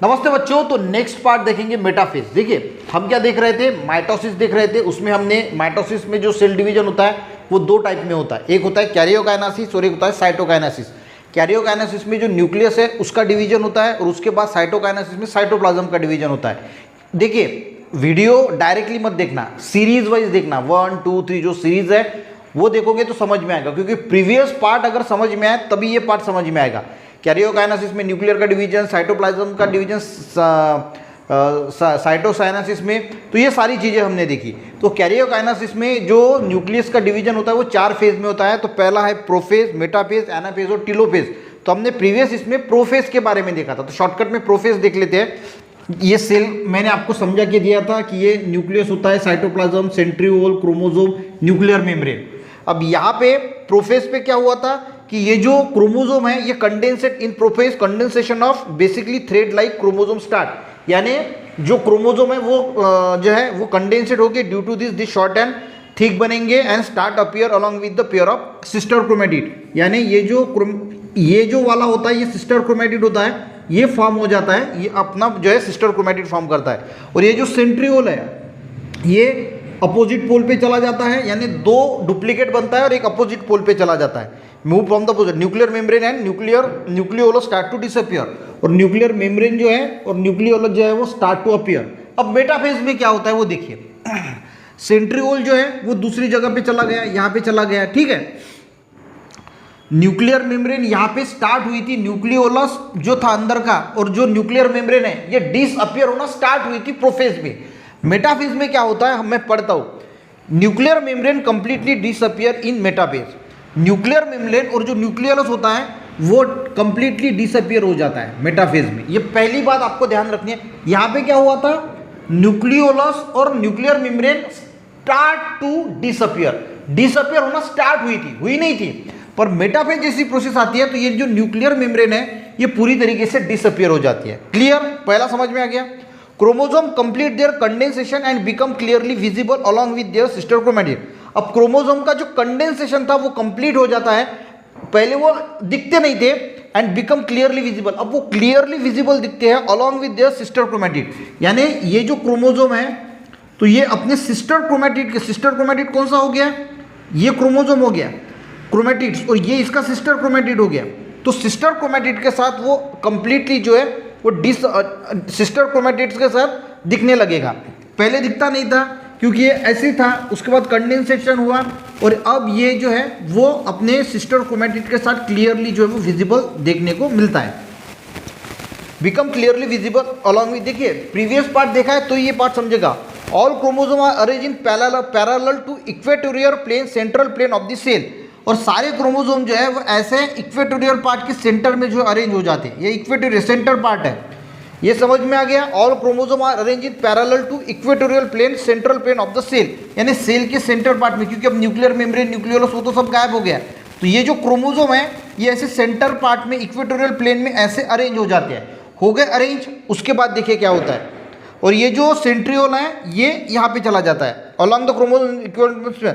नमस्ते बच्चों, तो नेक्स्ट पार्ट देखेंगे मेटाफेज। देखिए हम क्या देख रहे थे, माइटोसिस देख रहे थे। उसमें हमने माइटोसिस में जो सेल डिवीजन होता है वो दो टाइप में होता है, एक होता है कैरियोकाइनेसिस और एक होता है साइटोकाइनेसिस। कैरियोकाइनेसिस में जो न्यूक्लियस है उसका डिवीजन होता है और उसके बाद साइटोकाइनेसिस में साइटोप्लाज्म का डिवीजन होता है। देखिए वीडियो डायरेक्टली मत देखना, सीरीज वाइज देखना, 1 2 3 जो सीरीज है वो देखोगे तो समझ में आएगा, क्योंकि प्रीवियस पार्ट अगर समझ में आए तभी ये पार्ट समझ में आएगा। कैरियोकाइनेसिस में न्यूक्लियर का डिवीजन, साइटोप्लाज्म का डिवीजन, साइटोसाइनेसिस में, तो ये सारी चीज़ें हमने देखी। तो कैरियोकाइनेसिस में जो न्यूक्लियस का डिवीजन होता है वो 4 फेज में होता है। तो पहला है प्रोफेज, मेटाफेज, एनाफेज और टीलोफेज। तो हमने प्रीवियस इसमें प्रोफेज के बारे में देखा था, तो शॉर्टकट में प्रोफेज देख लेते हैं। ये सेल मैंने आपको समझा के दिया था कि ये न्यूक्लियस होता है, cytoplasm, centriole, chromosome, nuclear membrane. अब यहाँ पे प्रोफेज पे क्या हुआ था कि ये जो क्रोमोसोम है ये condensate in prophase, condensation of basically thread like chromosome start, यानी जो क्रोमोसोम है वो जो है वो कंडेंसेट होकर due to this short and thick बनेंगे and start appear along with the pair of sister chromatid. यानी ये जो वाला होता है ये सिस्टर क्रोमेटिड होता है, ये फॉर्म हो जाता है, ये अपना जो है सिस्टर क्रोमेटिड फॉर्म करता है। और ये जो सेंट्रियोल है ये अपोजिट पोल पे चला जाता है, यानी 2 डुप्लीकेट बनता है और एक अपोजिट पोल पे चला जाता है। Move from the opposite nuclear membrane and nucleolus start to disappear, और न्यूक्लियर मेम्ब्रेन जो है और न्यूक्लियोलस जो है वो स्टार्ट टू अपीयर। अब मेटाफेज में क्या होता है वो देखिए, सेंट्रियोल जो है वो दूसरी जगह पे चला गया, यहाँ पे चला गया, ठीक है। न्यूक्लियर मेम्ब्रेन यहाँ पे स्टार्ट हुई थी, न्यूक्लियोलस जो था अंदर का, और जो न्यूक्लियर मेम्ब्रेन है ये डिसअपियर होना स्टार्ट हुई थी प्रोफेज में। मेटाफेज में क्या होता है मैं पढ़ता हूं, nuclear membrane completely disappear in metaphase. Nuclear membrane और जो न्यूक्लियोलस होता है वो कंप्लीटली डिसअपियर हो जाता है मेटाफेज में। ये पहली बात आपको ध्यान रखनी है। यहां पे क्या हुआ था, न्यूक्लियोलस और nuclear membrane start to disappear होना स्टार्ट हुई थी, हुई नहीं थी। पर मेटाफेज जैसी प्रोसेस आती है तो ये जो न्यूक्लियर मेम्ब्रेन है ये पूरी तरीके से डिसअपियर हो जाती है। क्लियर, पहला समझ में आ गया। Chromosome complete their condensation and become clearly visible along with their sister chromatid. अब क्रोमोसोम का जो कंडेंसेशन था वो कंप्लीट हो जाता है, पहले वो दिखते नहीं थे, एंड बिकम क्लियरली विजिबल, अब वो क्लियरली विजिबल दिखते हैं along with their sister chromatid. यानी ये जो क्रोमोसोम है तो ये अपने सिस्टर क्रोमेटिड के, सिस्टर क्रोमेटिड कौन सा हो गया, ये क्रोमोसोम हो गया क्रोमेटिड्स, और ये इसका सिस्टर क्रोमेटिड हो गया। तो सिस्टर क्रोमेटिड के साथ वो कंप्लीटली जो है वो सिस्टर क्रोमेटिड्स के साथ दिखने लगेगा। पहले दिखता नहीं था क्योंकि ये ऐसे था, उसके बाद कंडेंसेशन हुआ और अब ये जो है वो अपने सिस्टर क्रोमेटिड के साथ क्लियरली जो है वो विजिबल देखने को मिलता है। Become clearly visible along with, देखिए प्रीवियस पार्ट देखा है तो ये पार्ट समझेगा। All chromosome are arrange in parallel to equatorial plane, central plane of the cell, और सारे क्रोमोसोम जो है वो ऐसे इक्वेटोरियल पार्ट के सेंटर में जो अरेंज हो जाते हैं। ये इक्वेटोरियल सेंटर पार्ट है, ये समझ में आ गया। All chromosome are arrange in parallel to equatorial plane, central plane of the cell, यानी सेल के सेंटर पार्ट में, क्योंकि अब न्यूक्लियर मेम्ब्रेन, न्यूक्लियोलस वो तो सब गायब हो गया। तो ये जो क्रोमोसोम है ये ऐसे सेंटर पार्ट में इक्वेटोरियल प्लेन में ऐसे अरेंज हो जाते हैं, हो गए अरेंज। उसके बाद देखिए क्या होता है, और ये जो सेंट्रियोल है ये यहाँ पे चला जाता है along the chromosome.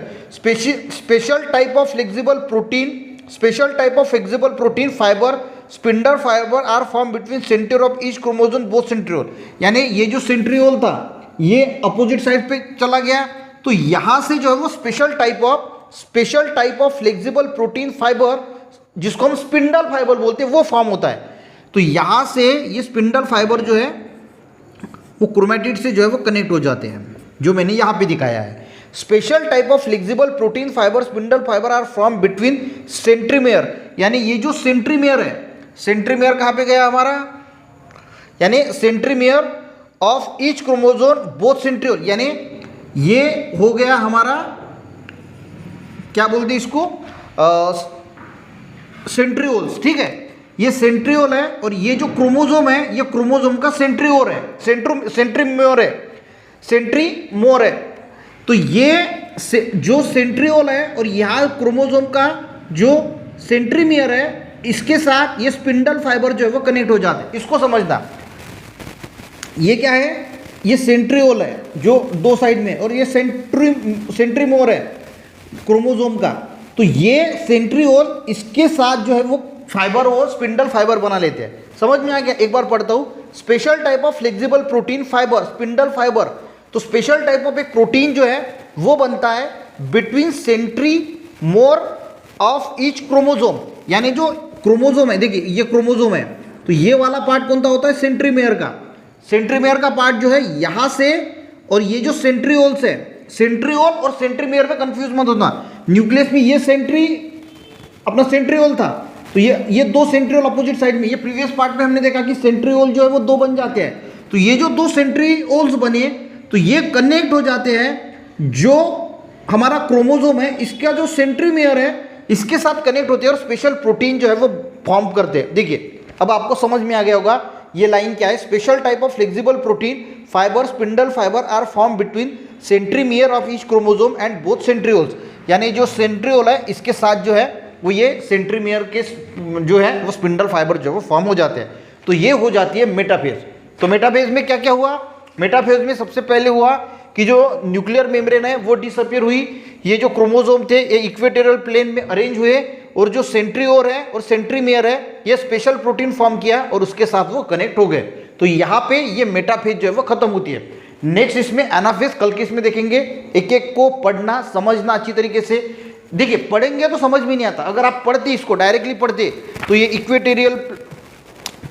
Special type of flexible protein fibre, spindle fibre are form between centre of each chromosome both centriole. यानी ये जो सेंट्रियोल था ये अपोजिट साइड पे चला गया, तो यहाँ से जो है वो special type of flexible protein fibre, जिसको हम स्पिंडल फाइबर बोलते हैं, वो फॉर्म होता है। तो यहाँ से ये स्पिंडल फाइबर जो है वो क्रोमेटिड से जो है वो कनेक्ट हो जाते हैं, जो मैंने यहाँ पे दिखाया है। Special type of flexible protein fibre, spindle fibre are form between centromere, यानी ये जो सेंट्रीमेयर है, सेंट्रीमेयर कहाँ पे गया हमारा, यानी centromere of each chromosome both centriole, यानी ये हो गया हमारा क्या बोलते हैं इसको, सेंट्रियोल्स, ठीक है। ये सेंट्रियोल है और ये जो क्रोमोसोम है ये क्रोमोसोम का सेंट्रियोर है, सेंट्रीमोर है। तो ये जो सेंट्रियोल है और यहाँ क्रोमोसोम का जो सेंट्रीमियर है, इसके साथ ये स्पिंडल फाइबर जो है वो कनेक्ट हो जाते हैं। इसको समझना, ये क्या है, ये सेंट्रियोल है जो 2 साइड में, और ये सेंट्रीमोर है क्रोमोसोम का। तो ये सेंट्रियोल इसके साथ जो है वो फाइबर और स्पिंडल फाइबर बना लेते हैं। समझ में आ गया, एक बार पढ़ता हूँ। Special type of flexible protein fibre, spindle fibre. तो स्पेशल टाइप ऑफ एक प्रोटीन जो है वो बनता है बिटवीन सेंट्रीमोर ऑफ ईच क्रोमोजोम, यानी जो क्रोमोजोम है, देखिए ये क्रोमोजोम है, तो ये वाला पार्ट कौन सा होता है, सेंट्रीमेयर का। सेंट्रीमेयर का पार्ट जो है यहां से, और ये जो सेंट्रियोल्स है, सेंट्रियोल और सेंट्रीमेयर में कंफ्यूज मत होना। न्यूक्लियस में ये अपना सेंट्रियोल था, तो ये दो सेंट्रियोल अपोजिट साइड में, ये प्रीवियस पार्ट में हमने देखा कि सेंट्रियोल जो है वो दो बन जाते हैं। तो ये जो दो सेंट्रियोल्स बने, तो ये कनेक्ट हो जाते हैं, जो हमारा क्रोमोजोम है इसका जो सेंट्रीमेयर है इसके साथ कनेक्ट होते हैं और स्पेशल प्रोटीन जो है वो फॉर्म करते हैं। देखिए अब आपको समझ में आ गया होगा ये लाइन क्या है। Special type of flexible protein fibre, spindle fibre are form between centromere of each chromosome and both centrioles, यानी जो सेंट्रियोल है इसके साथ जो है वो ये सेंट्रीमियर के जो है वो स्पिंडल फाइबर जो है वो फॉर्म हो जाते हैं। तो ये हो जाती है मेटाफेज। तो मेटाफेज में क्या क्या हुआ, मेटाफेज में सबसे पहले हुआ कि जो न्यूक्लियर मेम्ब्रेन है वो डिसअपियर हुई, ये जो क्रोमोजोम थे ये इक्वेटोरियल प्लेन में अरेंज हुए, और जो सेंट्रियोल है और सेंट्रीमियर है ये स्पेशल प्रोटीन फॉर्म किया और उसके साथ वो कनेक्ट हो गए। तो यहाँ पे ये मेटाफेज जो है वो खत्म होती है। नेक्स्ट इसमें एनाफेज, कल के इसमें देखेंगे, एक एक को पढ़ना समझना अच्छी तरीके से। देखिए पढ़ेंगे तो समझ में नहीं आता, अगर आप पढ़ते इसको डायरेक्टली पढ़ते तो ये इक्वेटोरियल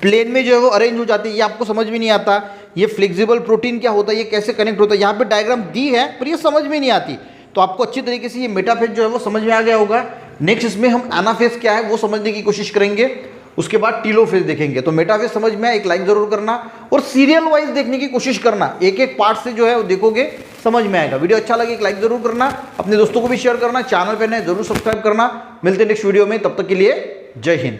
प्लेन में जो है वो अरेंज हो जाती है, ये आपको समझ में नहीं आता। ये फ्लेक्सिबल प्रोटीन क्या होता है, ये कैसे कनेक्ट होता है, यहाँ पे डायग्राम दी है पर ये समझ में नहीं आती। तो आपको अच्छी तरीके से ये मेटाफेज जो है वो समझ में आ गया होगा। नेक्स्ट इसमें हम एनाफेज क्या है वो समझने की कोशिश करेंगे, उसके बाद टीलोफेज देखेंगे। तो मेटाफेज समझ में आए एक लाइक जरूर करना और सीरियल वाइज देखने की कोशिश करना, एक एक पार्ट से जो है वो देखोगे समझ में आएगा। वीडियो अच्छा लगे एक लाइक जरूर करना, अपने दोस्तों को भी शेयर करना, चैनल पे नए जरूर सब्सक्राइब करना। मिलते हैं नेक्स्ट वीडियो में, तब तक के लिए जय हिंद।